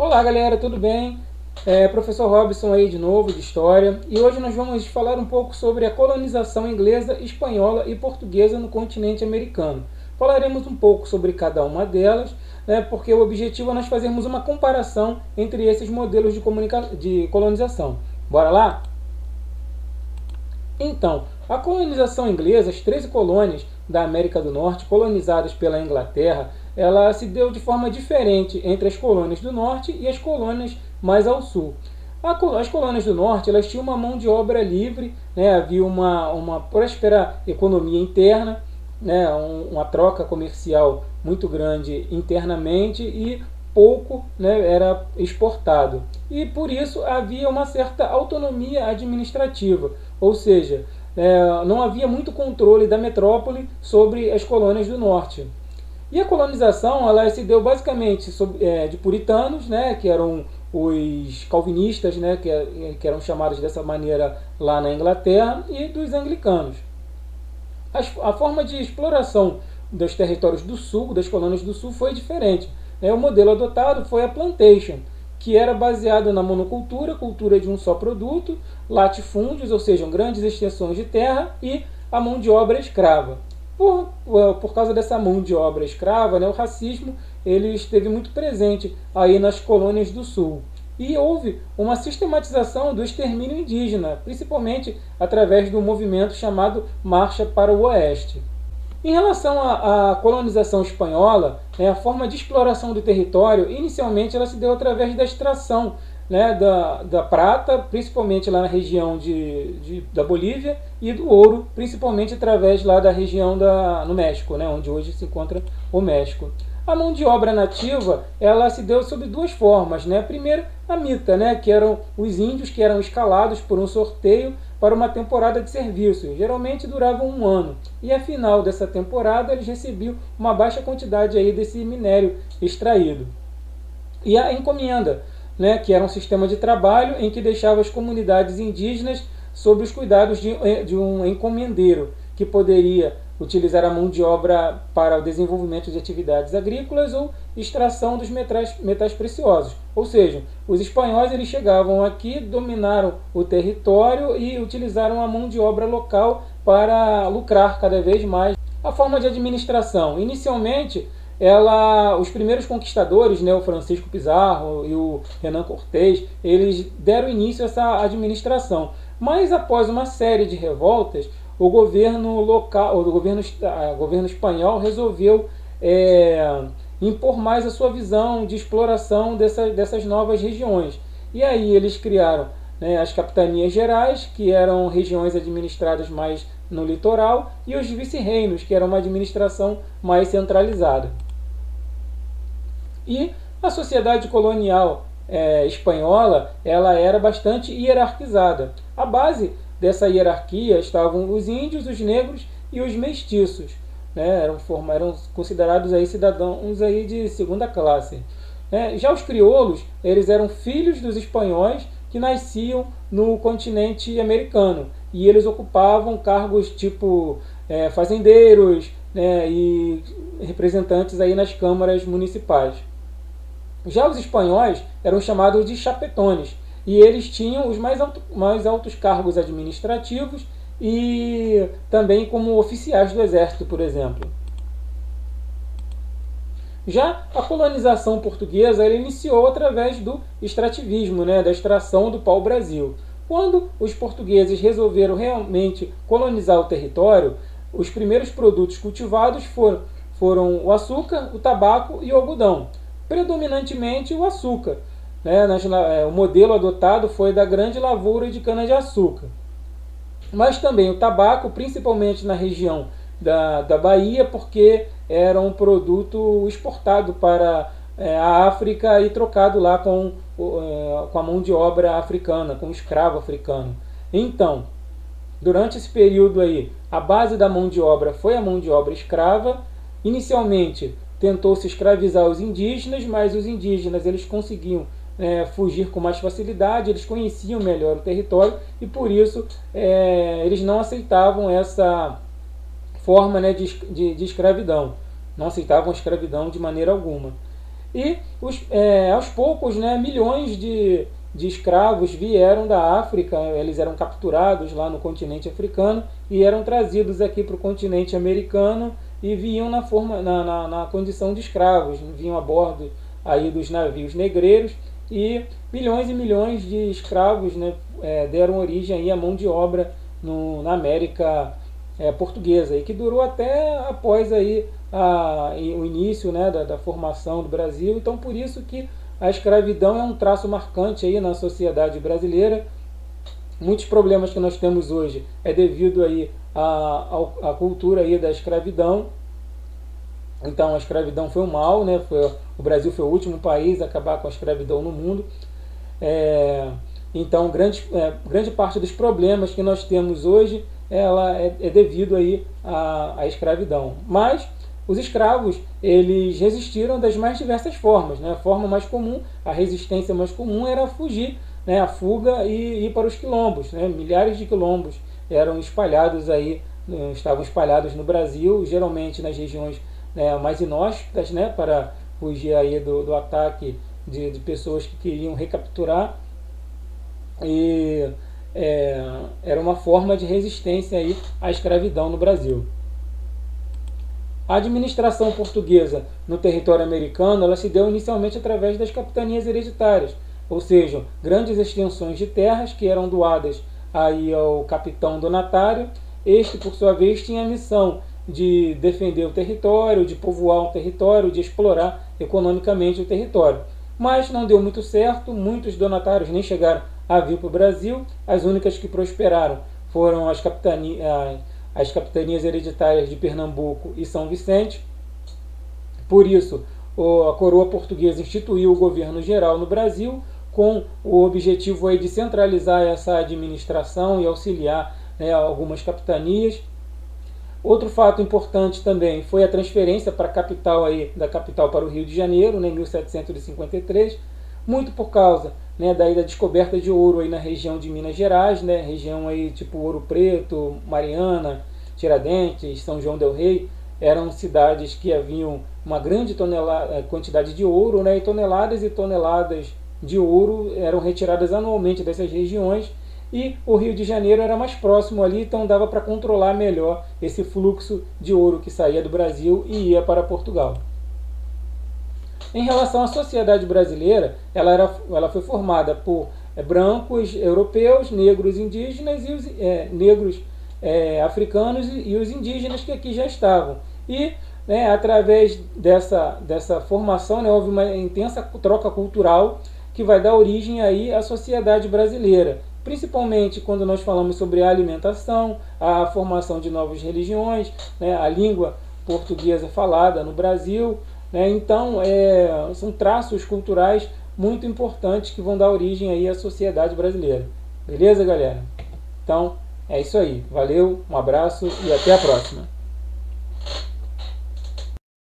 Olá galera, tudo bem? Professor Robson aí de novo, de História, e hoje nós vamos falar um pouco sobre a colonização inglesa, espanhola e portuguesa no continente americano. Falaremos um pouco sobre cada uma delas, né, porque o objetivo é nós fazermos uma comparação entre esses modelos de colonização. Bora lá? Então, a colonização inglesa, as 13 colônias da América do Norte colonizadas pela Inglaterra, ela se deu de forma diferente entre as colônias do Norte e as colônias mais ao sul. As colônias do Norte elas tinham uma mão de obra livre, né, havia uma próspera economia interna, né, uma troca comercial muito grande internamente e pouco, né, era exportado. E por isso havia uma certa autonomia administrativa, ou seja, não havia muito controle da metrópole sobre as colônias do norte. E a colonização ela se deu basicamente de puritanos, né, que eram os calvinistas, né, que eram chamados dessa maneira lá na Inglaterra, e dos anglicanos. A forma de exploração dos territórios do sul, das colônias do sul, foi diferente. O modelo adotado foi a plantation, que era baseada na monocultura, cultura de um só produto, latifúndios, ou seja, grandes extensões de terra, e a mão de obra escrava. Por causa dessa mão de obra escrava, o racismo ele esteve muito presente aí nas colônias do sul. E houve uma sistematização do extermínio indígena, principalmente através do movimento chamado Marcha para o Oeste. Em relação à colonização espanhola, a forma de exploração do território, inicialmente ela se deu através da extração, da prata, principalmente lá na região da Bolívia, e do ouro, principalmente através lá da região no México, onde hoje se encontra o México. A mão de obra nativa ela se deu sob duas formas. Primeiro, a mita, que eram os índios que eram escalados por um sorteio para uma temporada de serviço. Geralmente durava um ano. E ao final dessa temporada eles recebiam uma baixa quantidade aí desse minério extraído. E a encomenda, que era um sistema de trabalho em que deixava as comunidades indígenas sob os cuidados de um encomendeiro, que poderia utilizar a mão de obra para o desenvolvimento de atividades agrícolas ou extração dos metais preciosos. Ou seja, os espanhóis eles chegavam aqui, dominaram o território e utilizaram a mão de obra local para lucrar cada vez mais. A forma de administração. Inicialmente, os primeiros conquistadores, o Francisco Pizarro e o Hernán Cortés, eles deram início a essa administração. Mas após uma série de revoltas, o governo espanhol resolveu impor mais a sua visão de exploração dessas novas regiões. E aí eles criaram as capitanias gerais, que eram regiões administradas mais no litoral, e os vice-reinos, que eram uma administração mais centralizada. E a sociedade colonial espanhola ela era bastante hierarquizada. A base dessa hierarquia estavam os índios, os negros e os mestiços. Eram considerados aí cidadãos aí de segunda classe. Já os crioulos, eles eram filhos dos espanhóis que nasciam no continente americano. E eles ocupavam cargos tipo fazendeiros, e representantes aí nas câmaras municipais. Já os espanhóis eram chamados de chapetones, e eles tinham os mais altos cargos administrativos e também como oficiais do exército, por exemplo. Já a colonização portuguesa ela iniciou através do extrativismo, da extração do pau-brasil. Quando os portugueses resolveram realmente colonizar o território, os primeiros produtos cultivados foram o açúcar, o tabaco e o algodão. Predominantemente o açúcar. O modelo adotado foi da grande lavoura de cana-de-açúcar. Mas também o tabaco, principalmente na região da Bahia, porque era um produto exportado para a África e trocado lá com a mão de obra africana, com o escravo africano. Então, durante esse período aí, a base da mão de obra foi a mão de obra escrava. Inicialmente, tentou-se escravizar os indígenas, mas os indígenas eles conseguiam fugir com mais facilidade, eles conheciam melhor o território e por isso eles não aceitavam essa forma de escravidão, não aceitavam a escravidão de maneira alguma. E aos poucos, né, milhões de escravos vieram da África, eles eram capturados lá no continente africano e eram trazidos aqui para o continente americano e vinham na condição de escravos, vinham a bordo aí dos navios negreiros, e milhões de escravos, né, deram origem aí à mão de obra na América portuguesa, e que durou até após aí o início, né, da formação do Brasil. Então, por isso que a escravidão é um traço marcante aí na sociedade brasileira. Muitos problemas que nós temos hoje é devido aí à cultura aí da escravidão. Então, a escravidão foi um mal, né? O Brasil foi o último país a acabar com a escravidão no mundo. Então, grande parte dos problemas que nós temos hoje é devido aí à escravidão. Mas os escravos, eles resistiram das mais diversas formas, né? A forma mais comum, a resistência mais comum era fugir, né? A fuga e ir para os quilombos, né? Milhares de quilombos estavam espalhados no Brasil, geralmente nas regiões, né, mais inóspitas, né? Para fugir aí do ataque de pessoas que queriam recapturar. E era uma forma de resistência aí à escravidão no Brasil. A administração portuguesa no território americano, ela se deu inicialmente através das capitanias hereditárias, ou seja, grandes extensões de terras que eram doadas aí ao capitão donatário. Este, por sua vez, tinha a missão de defender o território, de povoar o território, de explorar economicamente o território. Mas não deu muito certo, muitos donatários nem chegaram a vir para o Brasil. As únicas que prosperaram foram as capitanias hereditárias de Pernambuco e São Vicente. Por isso, a coroa portuguesa instituiu o governo geral no Brasil, com o objetivo aí de centralizar essa administração e auxiliar, né, algumas capitanias. Outro fato importante também foi a transferência para a capital aí, da capital para o Rio de Janeiro, né, em 1753, muito por causa, né, da descoberta de ouro aí na região de Minas Gerais, né, região aí tipo Ouro Preto, Mariana, Tiradentes, São João del Rei. Eram cidades que haviam uma grande quantidade de ouro, né, e toneladas de ouro eram retiradas anualmente dessas regiões, e o Rio de Janeiro era mais próximo ali, então dava para controlar melhor esse fluxo de ouro que saía do Brasil e ia para Portugal. Em relação à sociedade brasileira, ela foi formada por brancos europeus, negros indígenas e negros africanos e os indígenas que aqui já estavam. E, né, através dessa formação, né, houve uma intensa troca cultural que vai dar origem aí à sociedade brasileira, principalmente quando nós falamos sobre a alimentação, a formação de novas religiões, né, a língua portuguesa falada no Brasil, né. Então, são traços culturais muito importantes que vão dar origem aí à sociedade brasileira. Beleza, galera? Então, é isso aí. Valeu, um abraço e até a próxima.